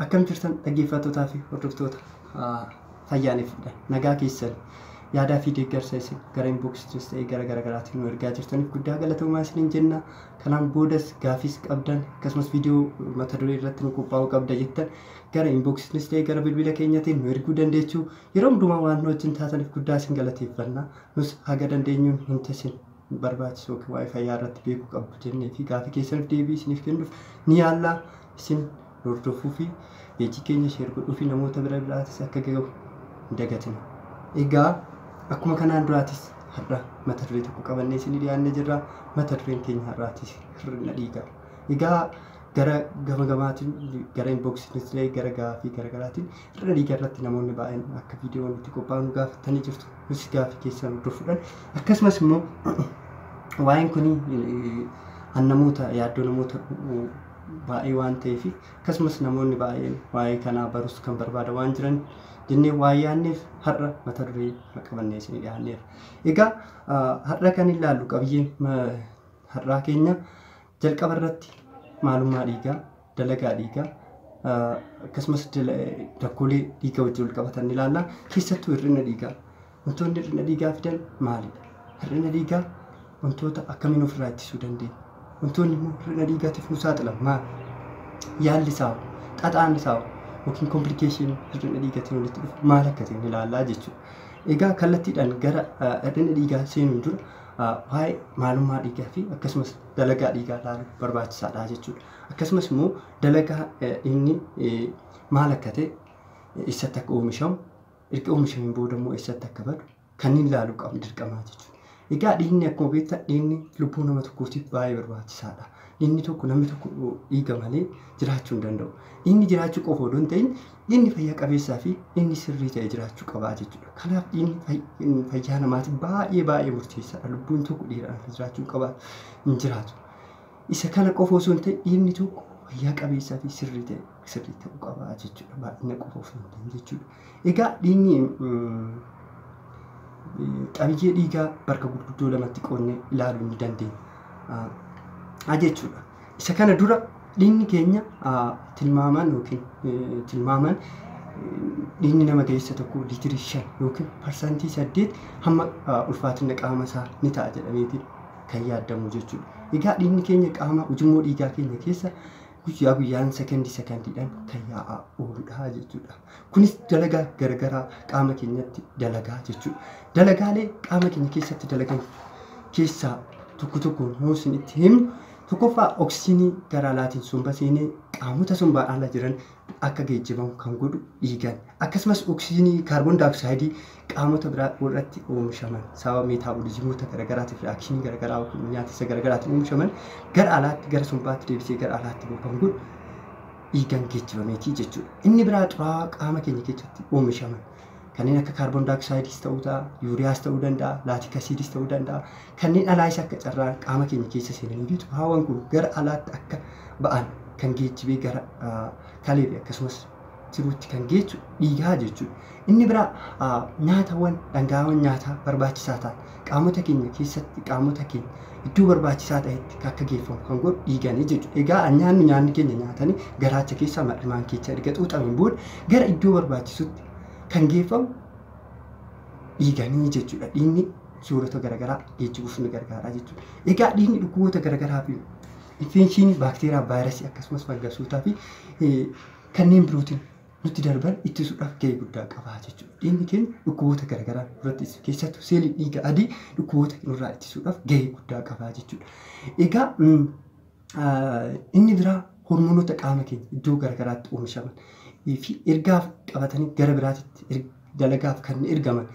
Akkam jirtan dhaggeeffattootaa fi hordoftoota fayyaaniifudha. Nagaa keessan yaadaa fi deeggarsa isin gara inboksiitis ta'ee gara garaatiin nu ergaa jirtaniif guddaa galatoomaa isiniin jenna. Kanaan boodas gaafis qabdan akkasumas viidiyoo mata duree irratti nu qophaa'uu qabda jettan gara inboksiitis ta'ee gara bilbila keenyatiin nu erguu dandeessu. Yeroo hundumaa waan nu wajjin taataniif guddaa isin galateeffanna. Nus haga dandeenyuun hin tasin barbaachisu waa'ee fayyaa irratti beekuu qabdu jennee fi gaafii keessaniif deebii isiniif kennuuf ni yaalla. Isin hordofuu fi beekii keenya sheer godhuu fi namoota biraatis akka gahu hin dagatina. Egaa akkuma kanaan duraatis har'a mata duree tokko qabannee isin dhiyaannee jirra. Mata dureen keenya har'aatis hir'ina dhiigaa. Egaa gara gamaatiin gara inboksiinis illee gara gaafii garaagaraatiin hir'ina dhiigaa irratti namoonni baay'een akka viidiyoon itti qophaa'u gaafatanii jirtu. Nus gaafii keessan hordofuudhaan akkasumas immoo waa'een kun namoota yaaddoo namoota baay'ee waan ta'eef akkasumas namoonni baay'een waa'ee kanaa barus kan barbaada waan jiran jennee waa'ee yaanneef har'a mata duree qabannee isin dhiyaanneera. Egaa har'a kan ilaallu qabiyyeen har'aa keenya jalqaba irratti maalummaa dhiigaa, dalagaa dhiigaa akkasumas rakkoolee dhiigaa wajjin wal qabatan ilaalla. Keessattuu hir'ina dhiigaa. Wantoonni hir'ina dhiigaa fidan maalidha? Hir'ina dhiigaa wantoota akkamiin ofirraa ittisuu dandeenya? Wantoonni immoo hir'ina dhiigaatiif nu saaxilan maal? Yaalli isaa, xaxaan isaa yookiin komplikeeshinii hir'ina dhiigaatiin walitti dhufu maal akka ta'e ilaallaa jechuudha. Egaa kallattiidhaan gara hir'ina dhiigaa seenuun dura waa'ee maalummaa dhiigaa fi akkasumas dalagaa dhiigaa ilaaluun barbaachisaadha jechuudha. Akkasumas immoo dalagaa inni maal akka ta'e eessatti akka oomishamu, erga oomishameen booda immoo eessatti akka badu kanneen ilaaluu qabnu dirqamaa jechuudha. Egaa dhiigni akkuma beektan dhiigni lubbuu nama tokkootiif baay'ee barbaachisaadha. Dhiigni tokko namni tokko dhiiga malee jiraachuu hin danda'u. Dhiigni jiraachuu qofa odoo hin ta'in dhiigni fayyaa qabeessaa fi dhiigni sirrii ta'e jiraachuu qaba jechuudha. Kanaaf dhiigni fayyaa namaatiif baay'ee murteessaadha. Lubbuun tokko dhiiraan jiraachuu qaba hin jiraatu. Isa kana qofa osoo hin ta'in dhiigni tokko fayyaa qabeessaa fi sirrii ta'uu qaba jechuudha. Baay'ina qofa osoo hin ta'in jechuudha. Egaa dhiigni qabiyyee dhiigaa bakka gurguddoo lamatti qoonnee ilaaluu ni dandeenya jechuudha. Isa kana dura dhiigni keenya tilmaamaan dhiigni nama ga'eessa tokko liitirii 5 yookiin parsantii 8 hamma ulfaatina qaama isaa ni ta'a jedhameetiin kan yaadamu jechuudha. Egaa dhiigni keenya qaama ujummoo dhiigaa keenya keessa guyyaa guyyaan sekandiidhaan kan yaa'aa ooludha jechuudha. Kunis dalagaa garagaraa qaama keenyatti dalagaa jechuudha. Dalagaalee qaama keenya keessatti dalagan keessaa tokkoon yoo isin itti himnu tokkoffaa oksijiinii gara alaatiin somba seenee qaamota sombaan ala jiran akka geejjibamu kan godhu dhiigaan. Akkasumas oksijiinii kaarboon daayooksaayidii qaamota biraa irratti oomishaman sababa meetaaboliizimoota garagaraatiif reaakshinii garagaraa nyaatisa garagaraatiin oomishaman gara alaatti gara sombaatti deebisee gara alaatti kan godhu dhiigaan geejjibameetii jechuudha. Inni biraa xuraawaa qaama keenya keessatti oomishaman kanneen akka kaarboon daayooksaayidis ta'uu ta'a, yuuriyaas ta'uu danda'a, laatik asiidis ta'uu danda'a. Kanneen alaayis akka carraa qaama keenya keessa seenanii fi xuraawaan kun gara alaatti akka ba'an kan geejjibee gara kalee fi akkasumas jiruutti kan geessu dhiigaa jechuudha. Inni biraa nyaatawwan dhangaawwan nyaataa barbaachisaa ta'an qaamota keenya keessatti qaamota keenya iddoo barbaachisaa ta'etti akka geeffamu kan godhu dhiiganii jechuudha. Egaa nyaanni keenya nyaatanii garaacha keessaa mar'imaan keessa erga xuuxameen booda gara iddoo barbaachisutti kan geeffamu dhiiganii jechuudha. Dhiigni soorata garagaraa geejjibuuf ni gargaara jechuudha. Egaa dhiigni dhukkuboota garagaraa fi infekshinii baakteeriyaa, vaayirasii akkasumas fangasootaa fi kanneen birootiin nutti darban ittisuudhaaf gahee guddaa qaba jechuudha. Dhiigni keenya dhukkuboota garagaraa irratti keessattuu seelii dhiiga adii dhukkuboota irraa ittisuudhaaf gahee guddaa qaba jechuudha. Egaa inni biraa hormoonota qaama keenya iddoo garagaraatti oomishaman fi ergaaf qabatanii gara biraatitti dalagaaf kan ergaman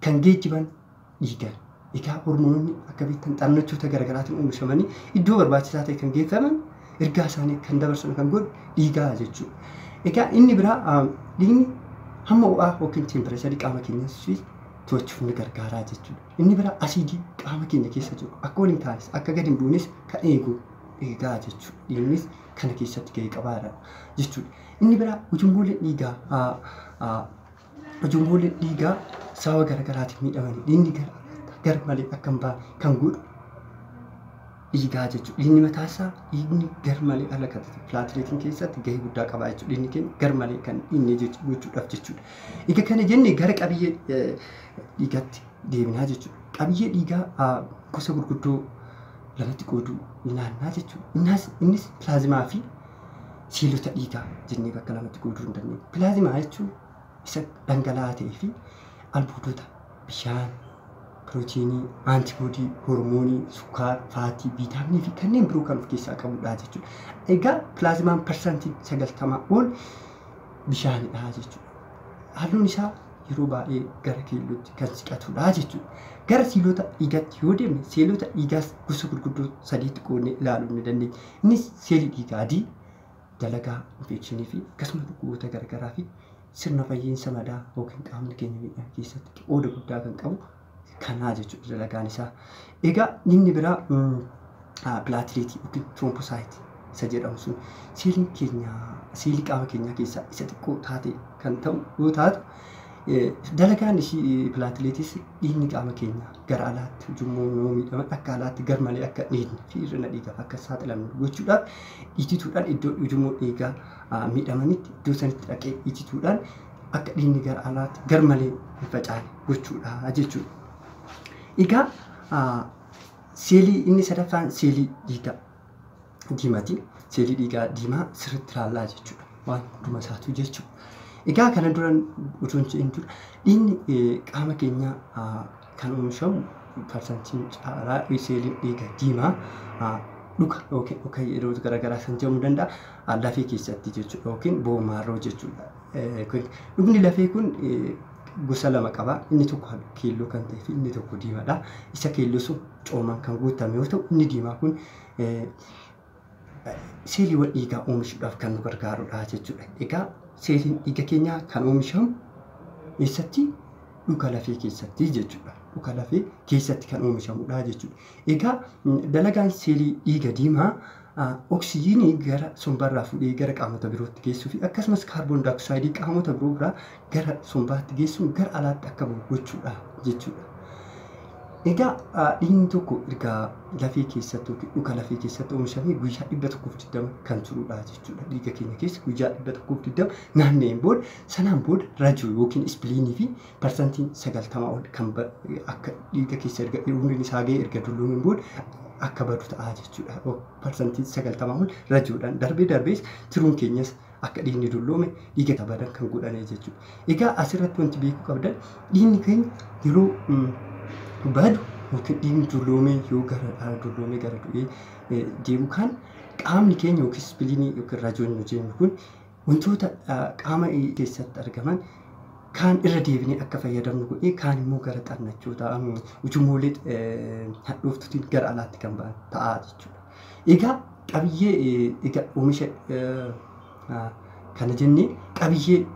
kan geejjiban dhiigaan. Egaa hormoonni akka beektan xannachoota garagaraatiin oomishamanii iddoo barbaachisaa ta'e kan geeffaman ergaa isaanii kan dabarsan kan godhu dhiigaa jechuudha. Egaa inni biraa dhiigni hamma ho'aa yookiin teempireecharii qaama keenyas to'achuuf ni gargaara jechuudha. Inni biraa asiidii qaama keenya keessa jiru akka waliin taanes akka gadi hin buunes kan eegaa jechuudha. Dhiignis kana keessatti gahee qabaadha jechuudha. Inni biraa ujummoolleen dhiigaa sababa garagaraatiin miidhamanii dhiigni gar malee akka hin baane kan godhu dhiigaa jechuudha. Dhiigni mataasaa dhiigni garmalee ala kan pilaatileetiin keessatti gahee guddaa qaba jechuudha. Dhiigni keenya garmalee kan inni gochuudhaaf jechuudha. Egaa kana jennee gara qabiyyee dhiigaatti deemnaa jechuudha. Qabiyyee dhiigaa gosa gurguddoo lamatti qooduu ilaallaa jechuudha. Innis pilaazmaa fi seelota dhiigaa jennee bakka lamatti qooduu hin dandeenye. Pilaazmaa jechuun isa dhangala'aa ta'ee fi albuudota bishaan, pirootiinii, aantiboodii, hormoonii, sukkaara, faatii, viitaaminii fi kanneen biroo kan of keessaa qabudha jechuudha. Egaa pilaazmaan parsantii 90 ol bishaanidha jechuudha. Halluun isaa yeroo baay'ee gara keellootti kan siqatudha jechuudha. Gara seelota dhiigaatti yoo deemne seelota dhiigaas gosa gurguddoo sadiitti qoodnee ilaaluu ni dandeenya. Innis seelii dhiigaa adii dalagaa infekshinii fi akkasumas dhukkuboota garaagaraa fi sirna fayyiinsa madaa yookiin qaamni keenya miidhaan keessatti qooda guddaa kan qabu kanaa jechuudha dalagaan isaa. Egaa inni biraa pilaatileetii yookiin tiromboosaayitii isa jedhamu sun seelii qaama keenyaa keessaa isa xiqqoo taate kan ta'u yoo taatu dalagaan ishii pilaatileetiis dhiigni qaama keenyaa gara alaatti ujummoon yoo miidhaman akka alaatti garmalee akka dhiigni fi hir'ina dhiigaaf akka saaxilamnu gochuudhaaf ijituudhaan iddoo ujummoo dhiigaa miidhamanitti iddoo sanitti dhaqee ijituudhaan akka dhiigni gara alaatti garmalee hin facaane gochuudha jechuudha. Egaa seelii inni sadaffaan seelii dhiigaa diimaati. Seelii dhiigaa diimaa sirriitti ilaallaa jechuudha. Waan hunduma isaatu jechuudha. Egaa kana duraan utuun jedhin dura dhiigni qaama keenyaa kan oomishamu parsantiin caalaa seeliin dhiigaa diimaa dhuka yookiin yeroo garaagaraa kan jedhamuu danda'a. Lafee keessatti jechuudha yookiin boomaarroo jechuudha. Dhugni lafee kun gosa lama qaba. Inni tokko keelloo kan ta'ee fi inni tokko diimaadha. Isa keelloo sun coomaan kan guutame yoo ta'u inni diimaa kun seeliiwwan dhiigaa oomishuudhaaf kan nu gargaarudha jechuudha. Egaa seeliin dhiiga keenyaa kan oomishamu eessatti? Dhuka lafee keessatti jechuudha. Dhuka lafee keessatti kan oomishamudha jechuudha. Egaa dalagaan seelii dhiiga diimaa oksijiinii gara sombarraa fuudhee gara qaamota birootti geessuu fi akkasumas kaarboon daayoksaaydii qaamota biroo biraa gara sombaatti geessuun gara alaatti akka bahu gochuudha jechuudha. Egaa dhiigni tokko erga lafee keessatti yookiin dhuka lafee keessatti oomishamee guyyaa 120 kan turudha jechuudha. Dhiiga keenya keessa guyyaa 120 naanna'een booda sanaan booda rajuu yookiin ispiliinii fi parsantiin 90 ol kan akka dhiiga keessa erga umriin isaa ga'ee erga dulloomeen booda akka badu ta'a jechuudha. Parsantiin 90 ol rajuudhaan darbees tiruun keenyas akka dhiigni dulloome dhiiga badan kan godhane jechuudha. Egaa asirratti wanti beekuu qabdan dhiigni keenya yeroo badu yookiin dhiigni dulloomee yoo gara dulloomee gara du'ee deemu kan qaamni keenya yookiin ispiliinii yookiin rajoon nu jennu kun wantoota qaama keessatti argaman kaan irra deebinee akka fayyadamnu godhee kaan immoo gara xannachoota ujummoolee hadhooftuutiin gara alaatti kan ba'an ta'a jechuudha. Egaa qabiyyee oomisha kana jennee qabiyyee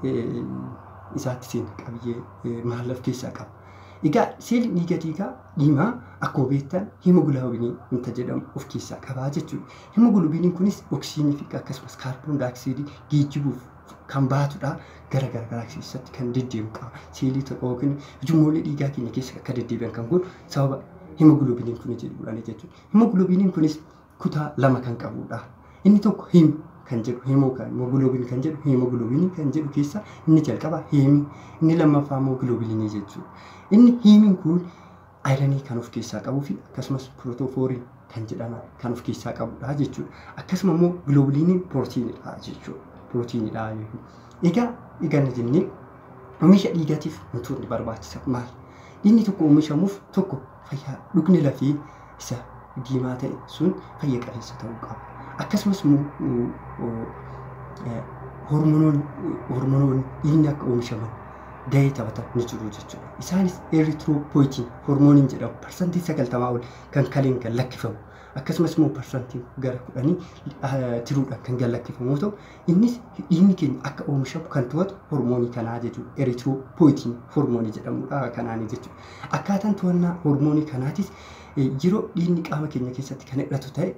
isaatti seena qabiyyee maal of keessaa qaba. Egaa seeliin dhiiga diimaa akkuma beektan himoogiloobiinii wanta jedhamu of keessaa qaba jechuudha. Himoogiloobiiniin kunis oksijiinii fi akkasumas kaarboon daayoksiidii geejjibuuf kan baatudha. Gara garaagaraa keessatti kan deddeebi'u qaba. Seelii tokko yookiin ujummoolee dhiigaa keenya keessa akka deddeebi'an kan godhu sababa himoogiloobiiniin kun jedhuudhaan jechuudha. Himoogiloobiiniin kunis kutaa lama kan qabudha. Inni tokko him kan jedhu himoogiloobiin kan jedhu himoogiloobiinii kan jedhu keessa inni jalqaba himi inni lammaffaa immoo giloobiinii jechuudha. Inni himiin kun ayiranii kan of keessaa qabuu fi akkasumas pirootofooriin kan jedhaman kan of keessaa qabudha jechuudha. Akkasuma immoo giloobiiniin pirootiinidha jechuudha. Pirootiinidha jechuudha. Egaa jennee oomisha dhiigaatiif wantoonni barbaachisan maali? Dhiigni tokko oomishamuuf tokko fayyaa dhugni lafee isa diimaa ta'e sun fayya qabeessa ta'uu qaba. Akkasumas hormonoonni dhiigni akka oomishaman gahee taphatan ni jiru jechuudha. Isaanis eritiroopoyitiin hormooniin jedhamu parsantii 90 ol kan kaleen kan lakkifamu. Akkasumas immoo parsantiin gara 10 tiruudhaan kan gallakkifamu yoo ta'u innis dhiigni keenya akka oomishamu kan to'atu hormoonii kanaa jechuudha. Eritiroopoyitiin hormoonii jedhamudha kanaanii jechuudha. Akkaataan to'annaa hormoonii kanaatis yeroo dhiigni qaama keenya keessatti kan hir'atu ta'e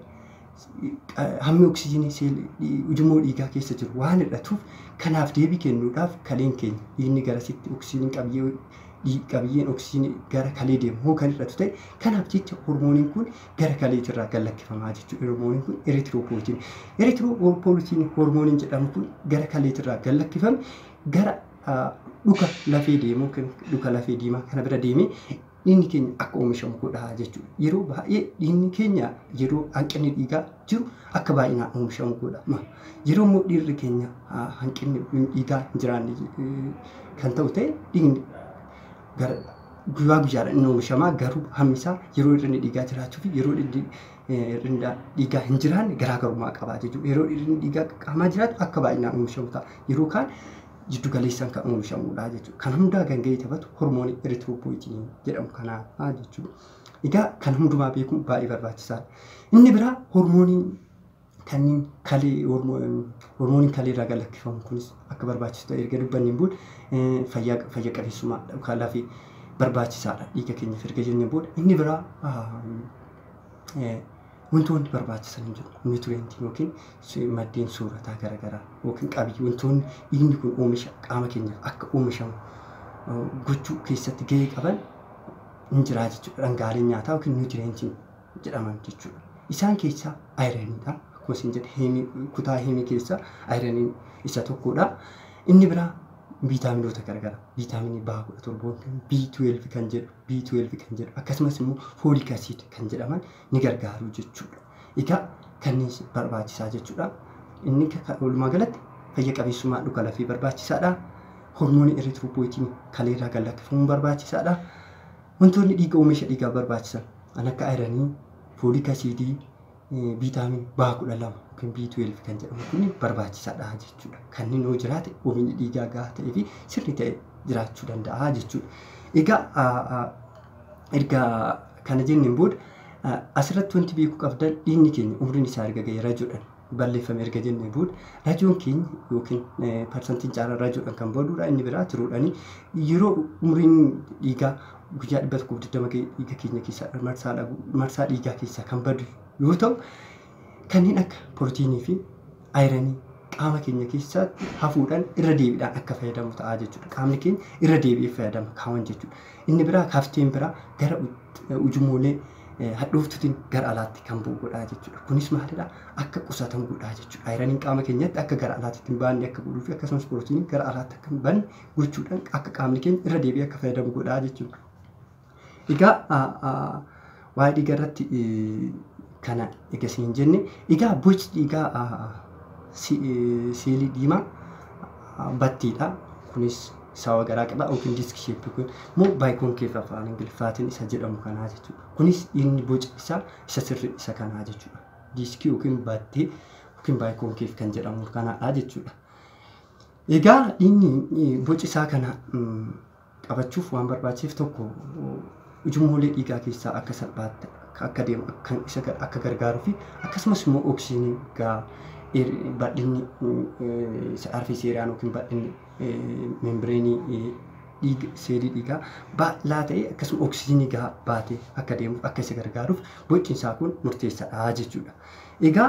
hammi oksijiinii ujummoo dhiigaa keessa jiru waan hir'atuuf kanaaf deebii kennuudhaaf kaleen keenya dhiigni garasitti oksijiinii qabiyyee qabiyyeen oksijiinii gara kalee deemu kan irratti ta'e kanaaf jecha hormooniin kun gara kaleetirraa gallakkifamaa jechuudha. Hormooniin kun eritiroopoolitiin. Eritiroopoolitiin hormooniin jedhamu kun gara kaleetirraa gallakkifame gara dhuka lafee deemu dhuka lafee diimaa kana bira deemee dhiigni keenya akka oomishamu godhaa jechuudha. Yeroo baay'ee dhiigni keenya yeroo hanqinni dhiigaa jiru akka baay'inaan oomishamu godhama. Yeroo immoo dhiirri keenya hanqinni dhiigaa hin jiraanne kan ta'u ta'e dhiigni gara guyyaa guyyaadhaan inni oomishamaa garuu hammi isaa yeroo hir'inni dhiigaa jiraachuu fi yeroo hir'inni dhiigaa hin jiraanne garaagarummaa qaba jechuudha. Yeroo hir'inni dhiigaa qaamaa jiraatu akka baay'inaan oomishamu ta'a. Yeroo kaan jiddu galeessaan kan oomishamudha jechuudha. Kan hundaa kan gahee taphatu hormoonii eritiroopoolitiin jedhamu kanaa jechuudha. Egaa kan hundumaa beekuun baay'ee barbaachisaadha. Inni biraa hormooniin kanneen kalee hormooniin kaleerraa gallakkifamu kunis akka barbaachisu ta'e erga dubbanneen booda fayyaa qabeessummaa kan lafee barbaachisaadha dhiiga keenyaaf erga jenneen booda inni biraa wantoonni barbaachisan hin jiru. Nuutiriyentii yookiin maddeen soorataa garaagaraa yookiin qabiyyee wantoonni dhiigni kun oomisha qaama keenyaaf akka oomishamu gochuu keessatti gahee qaban hin jiraa jechuudha. Dhangaaleen nyaataa yookiin nuutiriyentii jedhaman jechuudha. Isaan keessaa ayiraniidha. Akkuma isin jedhe kutaa himii keessaa ayiraniin isa tokkodha. Inni biraa viitaaminoota garaagaraa viitaaminii B17 B12 kan jedhu akkasumas immoo fooliik asiid kan jedhaman ni gargaaru jechuudha. Egaa kanneen barbaachisaa jechuudha. Inni walumaa galatti fayya qabeessummaa dhuka lafee barbaachisaadha. Hormoonii eritiroopoolitiin kaleerraa gallakkifamuun barbaachisaadha. Wantoonni dhiiga oomisha dhiigaa barbaachisan kan akka ayiranii, fooliik asiidii, viitaaminii B12 yookiin B12 kan jedhamu kun barbaachisaadha jechuudha. Kanneen yoo jiraate oomishni dhiigaa gahaa ta'ee fi sirrii ta'e jiraachuu danda'a jechuudha. Egaa erga kana jenneen booda asirratti wanti beekuu qabdan dhiigni keenya umriin isaa erga ga'ee rajoodhaan balleeffame erga jenneen booda rajoon keenya yookiin parsantiin caalaa rajoodhaan kan badudha. Inni biraa tiruudhaan yeroo umriin dhiigaa guyyaa 120 dhiiga keenya keessaa marsaa dhiigaa keessaa kan badu yoo ta'u kanneen akka pirootiinii fi ayiranii qaama keenya keessatti hafuudhaan irra deebiidhaan akka fayyadamu ta'a jechuudha. Qaamni keenya irra deebi'ee fayyadama kaawwan jechuudha. Inni biraa kaafteen biraa gara ujummoolee hadhooftuutiin gara alaatti kan bu'u godhaa jechuudha. Kunis maalidhaa akka qusatamu godhaa jechuudha. Ayiraniin qaama keenyatti akka gara alaatti hin baanne akka godhuu fi akkasumas pirootiiniin gara alaatti akka hin baanne gochuudhaan akka qaamni keenya irra deebi'ee akka fayyadamu godhaa jechuudha. Egaa waa'ee dhiigaa irratti kana eegasiin jenne egaa boci dhiigaa seelii diimaa battiidha. Kunis sawa garaa qaba yookiin diisk sheeppii kun moo baayikoonkeef afaan ingiliffaatiin isa jedhamu kanaa jechuudha. Kunis inni boci isaa isa sirrii isa kanaa jechuudha. Diiskii yookiin battee yookiin baayikoonkeef kan jedhamu kanaadha jechuudha. Egaa inni boci isaa kana qabachuuf waan barbaachiseef tokko ujummoolee dhiigaa keessaa akka salphaatti akka deemu akka gargaaruu fi akkasumas immoo oksijiinii bal'inni arfii seeraan yookiin bal'inni membreenii seelii dhiigaa bal'aa ta'e akkasuma oksijiinii gahaa baatee akka deemuuf akka isa gargaaruuf boci isaa kun murteessaadha jechuudha. Egaa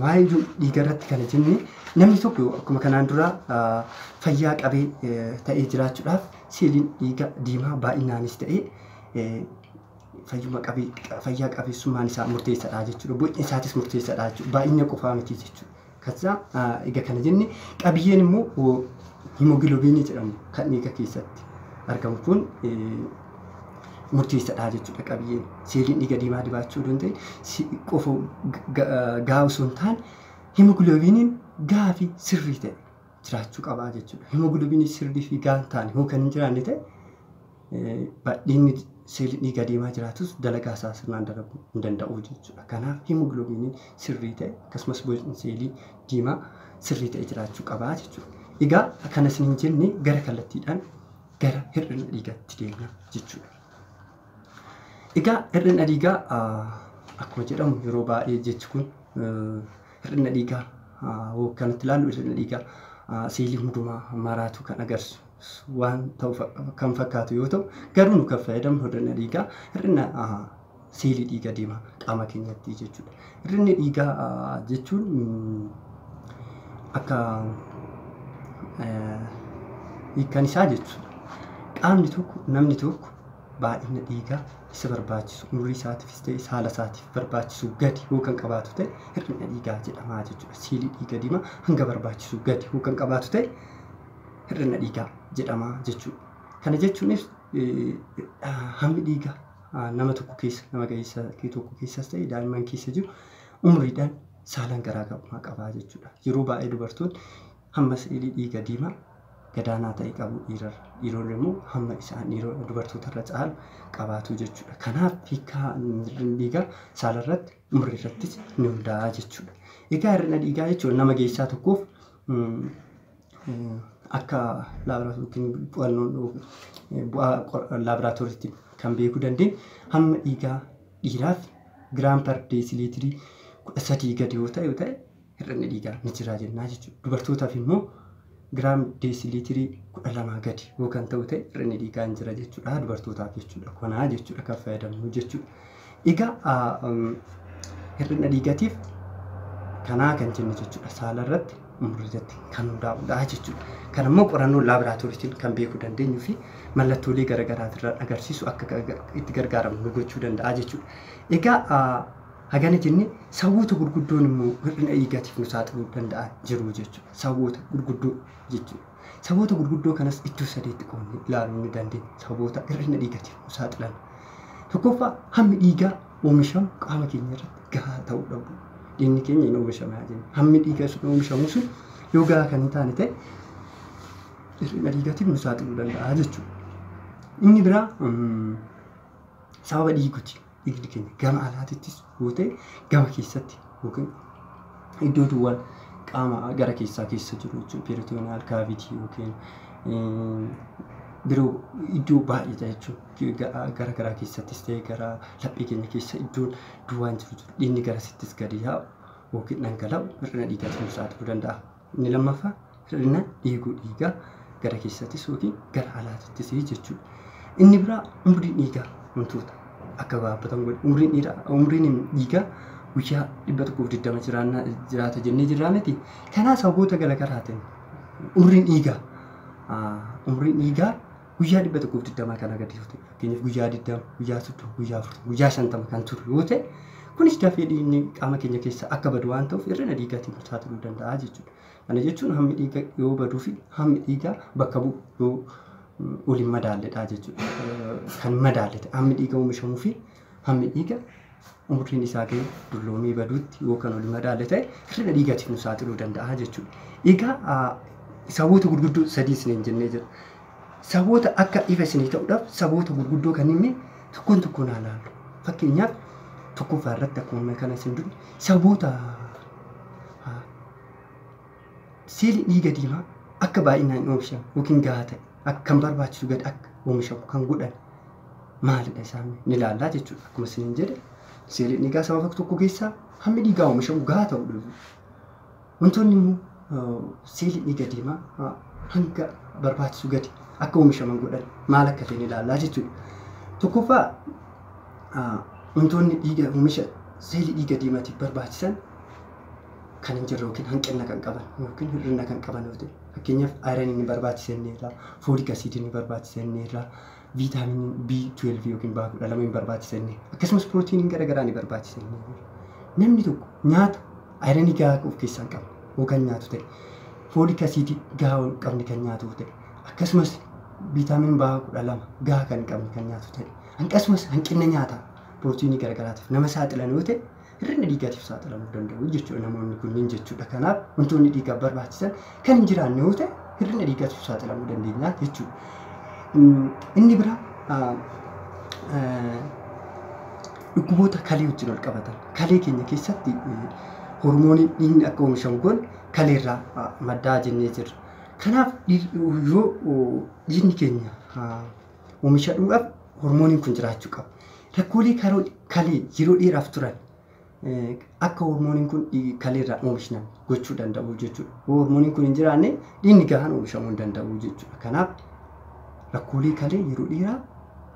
waa'ee dhiigaa irratti kana jennee namni tokko akkuma kanaan dura fayyaa qabee ta'ee jiraachuudhaaf seeliin dhiigaa diimaa baay'inaanis ta'ee fayyaa qabeessummaan isaa murteessaadha jechuudha. Bocni isaatis murteessaadha jechuudha. Baay'ina qofaa miti jechuudha. Kasaa egaa kana jenne qabiyyeen immoo himogiloobiinii jedhamu kan dhiiga keessatti argamu kun murteessaadha jechuudha. Qabiyyeen seeliin dhiiga diimaa dibaachuu danda'e qofa gahaa osoo hin taane himogiloobiiniin gahaa fi sirrii ta'e jiraachuu qaba jechuudha. Himogiloobiinii sirrii fi gahaa hin taane yoo kan hin jiraanne ta'e baay'inni seelii dhiiga diimaa jiraatus dalagaa isaa sirnaan dalaguu hin danda'u jechuudha. Kanaaf himogiloobiiniin sirrii ta'e akkasumas bocni seelii diimaa sirrii ta'e jiraachuu qaba jechuudha. Egaa akkana isiniin jenne gara kallattiidhaan gara hir'ina dhiigaatti deemna jechuudha. Egaa hir'ina dhiigaa akkuma jedhamu yeroo baay'ee jechi kun hir'ina dhiigaa kanatti ilaallu hir'ina dhiigaa seelii hundumaa maraatu kan agarsiisu waan ta'u kan fakkaatu yoo ta'u garuu nu kan fayyadamnu hir'ina dhiigaa hir'ina seelii dhiiga diimaa qaama keenyatti jechuudha. Hir'inni dhiigaa jechuun akka hiikkaan isaa jechuudha. qaamni tokko namni tokko baay'ina dhiigaa isa barbaachisu umurii isaatiifis ta'e saala isaatiif barbaachisu gadi yoo kan qabaatu ta'e hir'ina dhiigaa jedhama jechuudha. Siilii dhiiga diimaa hanga barbaachisu gadi yoo kan qabaatu ta'e hir'ina dhiigaa jedhama jechuudha. Kana jechuunis hammi dhiigaa nama tokko keessa nama ga'eessa tokko keessas ta'e daa'imman keessa jiru umuriidhaan saalaan garaagarummaa qaba jechuudha. Yeroo baay'ee dubartoonni hamma siilii dhiiga diimaa gadaanaa ta'e qabu dhiironni immoo hamma isaan dubartoota irra caalu qabaatu jechuudha. Kanaaf hiikaa dhiigaa saala irratti umurii irrattis ni hundaa'a jechuudha. Egaa hir'ina dhiigaa jechuun nama geessaa tokkoof akka laaboraatooriitti kan beekuu dandeenyu hamma dhiigaa dhiiraaf giraam per deesiliitirii 13 gadi yoo ta'e hir'inni dhiigaa ni jira jennaa jechuudha. Dubartootaaf immoo giraam deesiliitirii 12 gadi yoo kan ta'u ta'e hir'inni dhiigaa hin jira jechuudha. Dubartootaaf jechuudha. Kanaa jechuudha kan fayyadamnu jechuudha. Egaa hir'ina dhiigatiif kanaa kan jennu jechuudha. Saala irratti umurii irratti kan hundaa'udha jechuudha. Kan immoo qorannoo laaboraatooriitiin kan beekuu dandeenyuu fi mallattoolee garaagaraatirraa agarsiisu akka itti gargaaramnu gochuu danda'a jechuudha. Egaa hagana jennee sababoota gurguddoon immoo hir'ina dhiigatiif nu saaxiluu danda'an jiru jechuudha. Sababoota gurguddoo jechuudha. Sababoota gurguddoo kanas iddoo sadeetti qoonnee ilaaluu ni dandeenya. Sababoota hir'ina dhiigatiif nu saaxilan. Tokkoffaa hammi dhiigaa oomishamu qaama keenya irratti gahaa ta'uu dhabu. Dhiigni keenya hin oomishamaa jenna. Hammi dhiigaa sun oomishamu sun yoo gahaa kan hin taane ta'e hir'ina dhiigatiif nu saaxiluu danda'a jechuudha. Inni biraa sababa dhiiguti. Dhiigni keenya gama alaatittis yoo ta'e gama keessatti yookiin iddoo duwwaan qaama gara keessaa keessa jiru jechuudha. Peeritooniyaal kaavitii yookiin biroo iddoo baay'ee jechuudha. Gara garaa keessattis ta'e gara laphee keenya keessa iddoon duwwaan jiru jiru. Dhiigni garasittis gadi yaa'u yookiin dhangala'u hir'ina dhiigatiif nu saaxiluu danda'a. Inni lammaffaa hir'ina dhiiguu dhiigaa gara keessattis yookiin gara alaatittis jechuudha. Inni biraa umriin dhiigaa wantoota akka gaabbatan godhe umriin dhiigaa guyyaa 120 jiraata jennee jirraa miti. Kanaaf sababoota garaagaraatiin umriin dhiigaa guyyaa 120 kana gadi yoo ta'e fakkeenyaaf guyyaa 20 guyyaa 30 guyyaa 40 guyyaa 50 kan turu yoo ta'e kunis dafee dhiigni qaama keenya keessa akka badu waan ta'uuf hir'ina dhiigaatiin nu saaxiluu danda'a jechuudha. Kana jechuun hammi dhiigaa yoo baduu fi hammi dhiigaa bakka bu'u yoo waliin madaalledha jechuudha. Kan madaallete hammi dhiigaa oomishamuu fi hammi dhiigaa umriin isaa ga'e dulloomee baduutti yoo kan waliin madaalle ta'e hir'ina dhiigatiif nu saaxiluu danda'a jechuudha. Egaa sababoota gurguddoo sadii isiniin jennee jira. Sababoota akka ifa isinii ta'uudhaaf sababoota gurguddoo kan inni tokkoon tokkoon ilaallu. Fakkeenyaaf tokkoffaa irratti akkuma kana isin duri sababoota siilii dhiiga diimaa akka baay'inaan oomishamu yookiin gahaa ta'e akka barbaachisu gadi akka oomishamu kan godhan maalidha isaan ni ilaallaa jechuudha. Akkuma isin jedhe siilii dhiigaa sababa tokko keessaa hammi dhiigaa oomishamu gahaa ta'uu dhabu. Wantoonni immoo siilii dhiiga diimaa hanga barbaachisu gadi akka oomishaman godhan maal akka ta'e ni ilaallaa jechuudha. Tokkoffaa wantoonni dhiiga oomisha siilii dhiiga diimaatiif barbaachisan kan hin jirre yookiin hanqina kan qaban yookiin hir'ina kan qaban yoo ta'e fakkeenyaaf ayiranii ni barbaachisanneerra, fooliik asiidii ni barbaachisanneerra, viitaaminii B12 yookiin B12 ni barbaachisanne akkasumas pirootiiniin garaagaraa ni barbaachisanneerra. Namni tokko nyaata ayiranii gahaa of keessaa qabu yoo kan nyaatu ta'e fooliik asiidii gahaa qabni kan nyaatu ta'e akkasumas viitaaminii B12 gahaa kan qabni kan nyaatu ta'e akkasumas hanqina nyaataa pirootiinii garaagaraatiif nama saaxilan yoo ta'e hir'ina dhiigaatiif saaxilamuu danda'u jechuudha namoonni kunniin jechuudha. Kanaaf wantoonni dhiigaaf barbaachisan kan hin jiraanne yoo ta'e hir'ina dhiigaatiif saaxilamuu dandeenya jechuudha. Inni biraa dhukkuboota kalee wajjin wal qabatan kalee keenya keessatti hormoonii dhiigni akka oomishamu kun kaleerraa maddaa jennee jirra. Kanaaf yoo dhiigni keenya oomishamuudhaaf hormooniin kun jiraachuu qaba. Rakkoolee kalee yeroo dheeraaf turan akka hormooniin kun kaleerraa oomishnan gochuu danda'u jechuudha. Hormooniin kun hin jiraanne dhiigni gahaan oomishamuu hin danda'u jechuudha. Kanaaf rakkoolee kalee yeroo dheeraa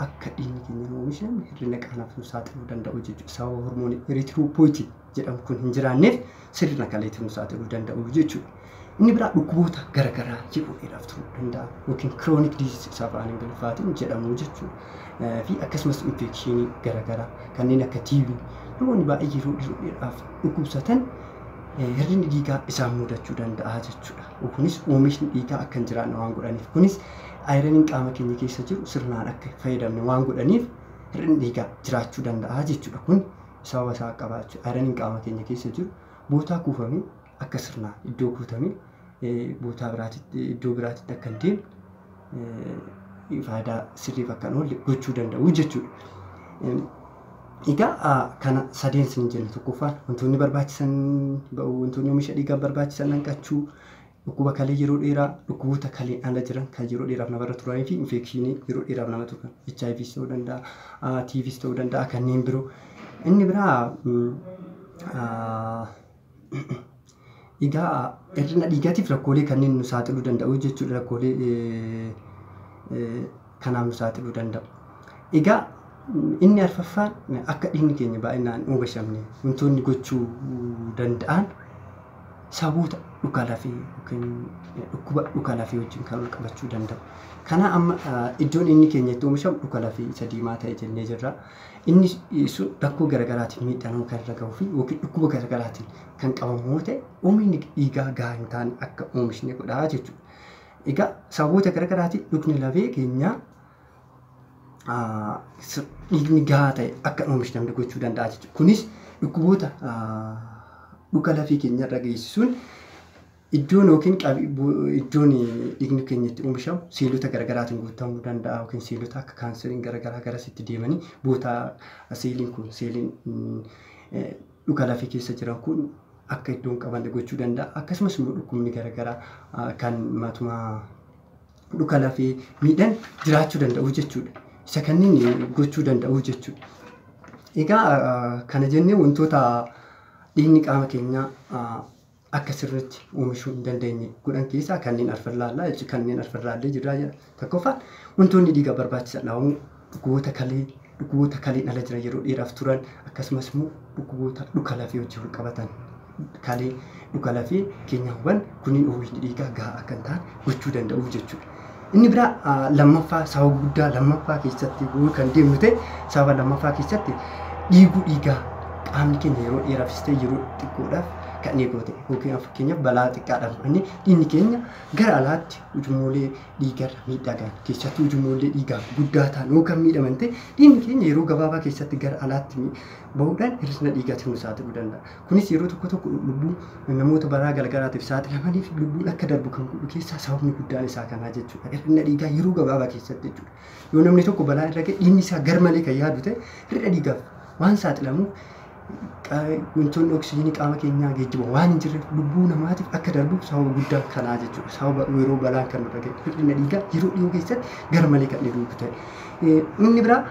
akka dhiigni keenya hin oomishamne hir'ina qaamaaf nu saaxiluu danda'u jechuudha. Sababa hormoonii eritiroopoietiin jedhamu kun hin jiraanneef sirna kaleetiif nu saaxiluu danda'u jechuudha. Inni biraa dhukkuboota garaagaraa yeroo dheeraaf turuu danda'a yookiin chronic disease afaan Ingiliffaatiin jedhamu jechuudha. Fi akkasumas infekshinii garaagaraa kanneen akka TB namoonni baay'ee yeroo dheeraaf dhukkubsatan hir'inni dhiigaa isaan mudachuu danda'a jechuudha. Kunis oomishni dhiigaa akka hin jiraanne waan godhaniif kunis ayiraniin qaama keenya keessa jiru sirnaan akka fayyadamne waan godhaniif hir'inni dhiigaa jiraachuu danda'a jechuudha. Kun sababa isaa qabaachuu ayiraniin qaama keenya keessa jiru bootaa kuufamee akka sirnaan iddoo guutamee bootaa biraatitti iddoo biraatitti akka hin deemne faayidaa sirriif akka hin oolle gochuu danda'u jechuudha. Egaa kana sadeen sin jennu tokkoffaan wantoonni barbaachisan wantoonni oomisha dhiigaa barbaachisan hanqachuu dhukkuba kalee yeroo dheeraa dhukkuboota kaleen ala jiran kan yeroo dheeraaf namarra turanii fi infekshinii yeroo dheeraaf nama turan HIVs ta'uu danda'a TBs ta'uu danda'a kanneen biroo. Inni biraa egaa hir'ina dhiigaatiif rakkoolee kanneen nu saaxiluu danda'u jechuudha. Rakkoolee kanaaf nu saaxiluu danda'u. Egaa inni arfaffaan akka dhiigni keenya baay'inaan oomishamne wantoonni gochuu danda'an sababoota dhuka lafee yookiin dhukkuba dhuka lafee wajjin kan wal qabachuu danda'u. Kana amma iddoon inni keenya itti oomishamu dhuka lafee isa diimaa ta'e jennee jirra. Inni sun rakkoo garaagaraatiin miidhaan kan irra gahuu fi yookiin dhukkuba garaagaraatiin kan qabamu yoo ta'e oomishni dhiigaa gahaa hin taane akka oomishne godhaa jechuudha. Egaa sababoota garaagaraatiin dhukni lafee keenyaa dhiigni gahaa ta'e akka oomishne gochuu danda'a jechuudha. Kunis dhukkuboota dhuka lafee keenya irra geessisuun iddoon yookiin iddoon dhiigni keenya itti oomishamu seelota garaagaraatiin guutamuu danda'a yookiin seelota akka kaanseriin garaagaraa garasitti deemanii bootaa seeliin kun seeliin dhuka lafee keessa jiran kun akka iddoon qabanne gochuu danda'a. Akkasumas immoo dhukkubni garaagaraa kan matuma dhuka lafee miidhan jiraachuu danda'u jechuudha. Isa kanneen gochuu danda'u jechuudha. Egaa kana jennee wantoota dhiigni qaama keenyaa akka sirriitti oomishuu hin dandeenye godhan keessaa kanneen arfan ilaallee jirra. Tokkoffaan wantoonni dhiigaa barbaachisan dhukkuboota kaleen ala jiran yeroo dheeraaf turan akkasumas immoo dhukkuboota dhuka lafee wajjin wal qabatan kalee dhuka lafee keenyaawwan kunniin oomishni dhiigaa gahaa akka hin taane gochuu danda'u jechuudha. Inni biraa lammaffaa sababa guddaa lammaffaa keessatti kan deemnu ta'e sababa lammaffaa keessatti dhiiguu dhiigaa qaamni keenya yeroo dheeraafis ta'e yeroo xiqqoodhaaf kan eeguu ta'e yookiin fakkeenyaaf balaa xiqqaadhaan dhiigni keenya gara alaatti ujummoollee dhiigarra miidhagan keessattuu ujummoollee dhiigaa guddaa ta'an yookaan miidhaman ta'e dhiigni keenya yeroo gabaabaa keessatti gara alaatti bahuudhaan hir'ina dhiigaatiin nu saaxiluu danda'a. Kunis yeroo tokko lubbuu namoota balaa garaagaraatiif saaxilamanii fi lubbuun akka darbu kan godhu keessaa sababni guddaan isaa kanaa jechuudha. Hir'ina dhiigaa yeroo gabaabaa keessatti jechuudha. Yoo namni tokko balaa irra ga'e dhiigni isaa garmalee kan yaadu ta'e hir'ina dhiigaaf waan saaxilamuuf wantoonni oksijiinii qaama keenyaa geejjiba waan hin jirreef lubbuu namaatiif akka darbuuf sababa guddaa kanaa jechuudha. Sababa yeroo balaan kan nurra ga'e hir'ina dhiigaa yeroo dhiyoo keessatti garmalee kan dhiigu ta'e. Inni biraa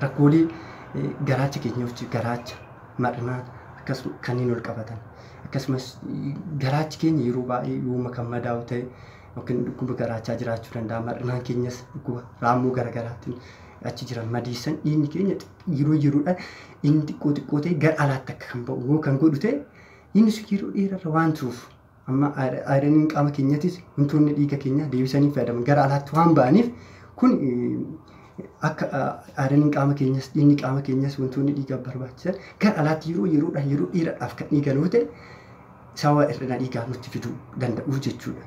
rakkoolee garaacha keenya wajjin garaacha mar'inaa akkasumas kanneen wal qabatan akkasumas garaachi keenya yeroo baay'ee yooma kan madaa'u ta'e yookiin dhukkuba garaachaa jiraachuu danda'a. Mar'inaan keenyas dhukkuba raammoo garaagaraatiin achi jiran madeessan dhiigni keenya yeroo yeroodhaan inni xiqqoo ta'e gara alaatti akka kan ba'u yoo kan godhu ta'e inni sun yeroo dheerarra waan turuuf amma ayiraniin qaama keenyattis wantoonni dhiiga keenya deebisanii fayyadaman gara alaatti waan ba'aniif kun akka ayiraniin qaama keenyas dhiigni qaama keenyas wantoonni dhiiga barbaachisan gara alaatti yeroo dheeraadhaaf kan dhiigan yoo ta'e sababa hir'ina dhiigaa nutti fiduu danda'u jechuudha.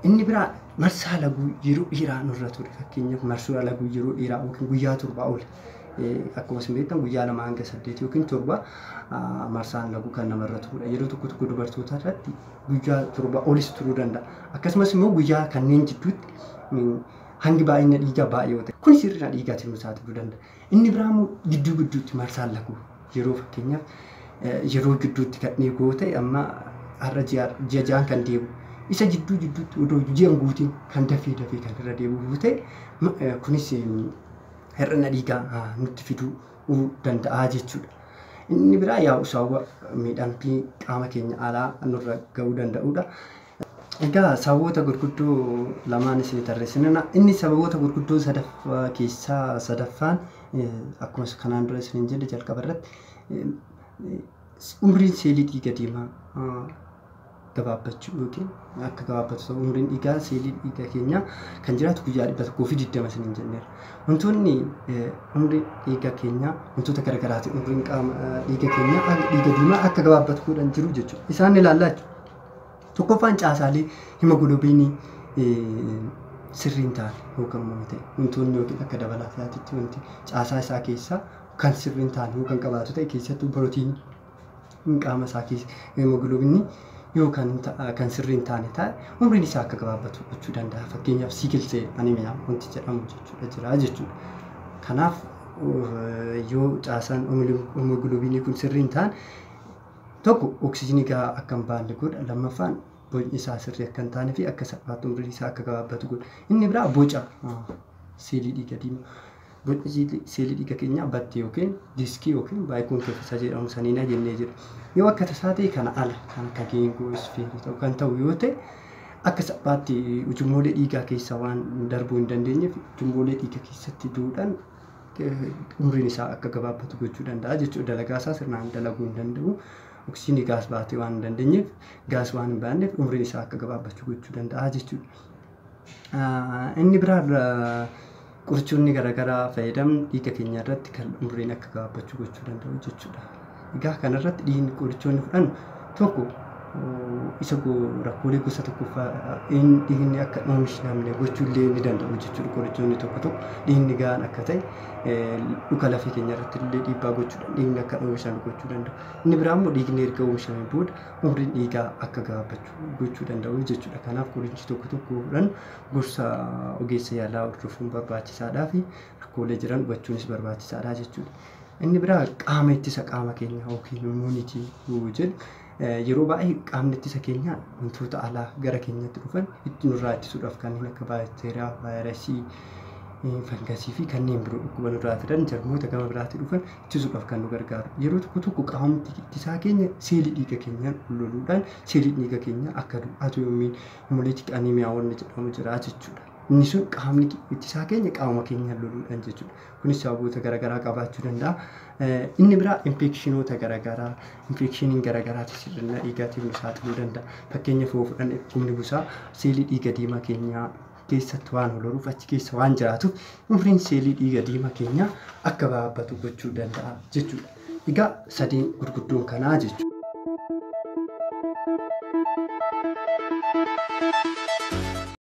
Inni biraa marsaa laguu yeroo dheeraa nurra ture fakkeenyaaf marsaa laguu yeroo dheeraa yookiin guyyaa torbaa ol akkuma isin beektan guyyaa 2 hanga 8 yookiin 7 marsaan laguu kan namarra turudha. Yeroo tokko dubartoota irratti guyyaa 7 olis turuu danda'a. Akkasumas immoo guyyaa kanneen jidduutti hangi baay'ina dhiigaa baay'ee yoo ta'e kunis hir'ina dhiigaatiin nu saaxiluu danda'a. Inni biraa immoo gidduutti marsaan laguu yeroo fakkeenyaaf yeroo gidduutti kan dhiigu yoo ta'e amma har'a ji'a 6 kan deemu isa jidduutti odoo ji'an guutiin kan dafee kan irra deebi'u ta'e kunis hir'ina dhiigaa nutti fiduu danda'a jechuudha. Inni biraa yaa'u sababa miidhambii qaama keenya alaa nurra gahuu danda'udha. Egaa sababoota gurguddoo lamaan isin tarreessinana inni sababoota gurguddoo sadaffaan akkuma kanaan dura isin jedhe jalqaba irratti umriin seelii dhiiga diimaa gabaabbachuu yookiin akka gabaabbatu ta'u umriin dhiigaa seelii dhiiga keenyaa kan jiraatu guyyaa 120 saniin jenneera. Wantoonni umriin dhiiga keenyaa wantoota garaagaraati umriin qaama dhiiga keenyaa dhiiga diimaa akka gabaabbatu godhan jiru jechuudha. Isaan ilaallaa jechuudha. Tokkoffaan caasaalee himogiloobiinii sirriin ta'an yookaan immoo ta'e wantoonni yookiin akka dabalataatti wanti caasaa isaa keessaa kan sirriin ta'an yookaan qabaatu ta'e keessattuu pirootiinii qaama isaa keessa himogiloobiinii yookaan kan sirriin taane ta'e umriin isaa akka gabaabbatu gochuu danda'a. Fakkeenyaaf siikilsee anemiyaa wanti jedhamu jechuudha jira jechuudha. Kanaaf yoo caasaan himogiloobiinii kun sirriin ta'an tokko oksijiinii gahaa akka hin baanne godha. Lammaffaan bocni isaa sirrii akka hin taanee fi akka salphaatti umriin isaa akka gabaabbatu godha. Inni biraa boca seelii dhiiga diimaa. Bocni seelii dhiiga keenyaa battee yookiin diiskii yookiin baayikoonkeefisa jedhamu saniina jennee jira. Yoo akka tasaa ta'e kana ala kan akka geengoo isfeerii ta'u kan ta'u yoo ta'e akka salphaatti ujummoolee dhiigaa keessa waan darbuu hin dandeenyeef ujummoolee dhiiga keessatti duudhaan umriin isaa akka gabaabbatu gochuu danda'a jechuudha. Dalagaa isaa sirnaan dalaguu hin danda'u. Oksijiinii gaas baatee waan hin dandeenyeef gaas waan hin baanneef umriin isaa akka gabaabbachuu gochuu danda'a jechuudha. Inni biraa qorichoonni garaagaraa fayyadamuun dhiiga keenya irratti kan umriin akka gabaabbachuu gochuu danda'u jechuudha. Egaa kanarratti qorichoonni fudhannu tokko isa rakkoolee gosa tokkoffaa dhiigni akka oomishamne gochuullee ni danda'u jechuudha. Qorichoonni tokko dhiigni gahaan akka ta'e dhuka lafee keenya irratti illee dhiibbaa gochuudhaan dhiigni akka oomishame gochuu danda'u. Inni biraa immoo dhiigni erga oomishamee booda umriin dhiigaa akka gabaabbachuu gochuu danda'u jechuudha. Kanaaf qorichi tokko fudhannu gorsa ogeessa yaalaa hordofuun barbaachisaadhaa fi rakkoolee jiran hubachuunis barbaachisaadha jechuudha. Inni biraa qaama ittisa qaama keenya yookiin immuunitii jedhu yeroo baay'ee qaamni ittisa keenya wantoota alaa gara keenyatti dhufan itti nurraa ittisuudhaaf kanneen akka baakteeriyaa, vaayirasii, fangasii fi kanneen biroo dhukkuba nurraa fidan jarmoota gama biraatti dhufan ittisuudhaaf kan nu gargaaru. Yeroo tokko qaamni ittisaa keenya seelii dhiiga keenyaan loluudhaan seelii dhiiga keenya akka du'atu yoomiin hemooliitik aneemiyaa wanni jedhamu jira jechuudha. Inni sun qaamni ittisaa keenya qaama keenyaan loluudhaan jechuudha. Kunis sababoota garaagaraa qabaachuu danda'a. Inni biraa infekshinoota garaagaraa, infekshiniin garaagaraatiif hir'ina dhiigaatiif nu saaxiluu danda'a. Fakkeenyaaf yoo fudhanne dhukkubni busaa seelii dhiiga diimaa keenyaa keessatti waan holoruuf achi keessa waan jiraatuuf umriin seelii dhiiga diimaa keenyaa akka gabaabbatu gochuu danda'a jechuudha. Egaa sadeen gurguddoon kanaa jechuudha.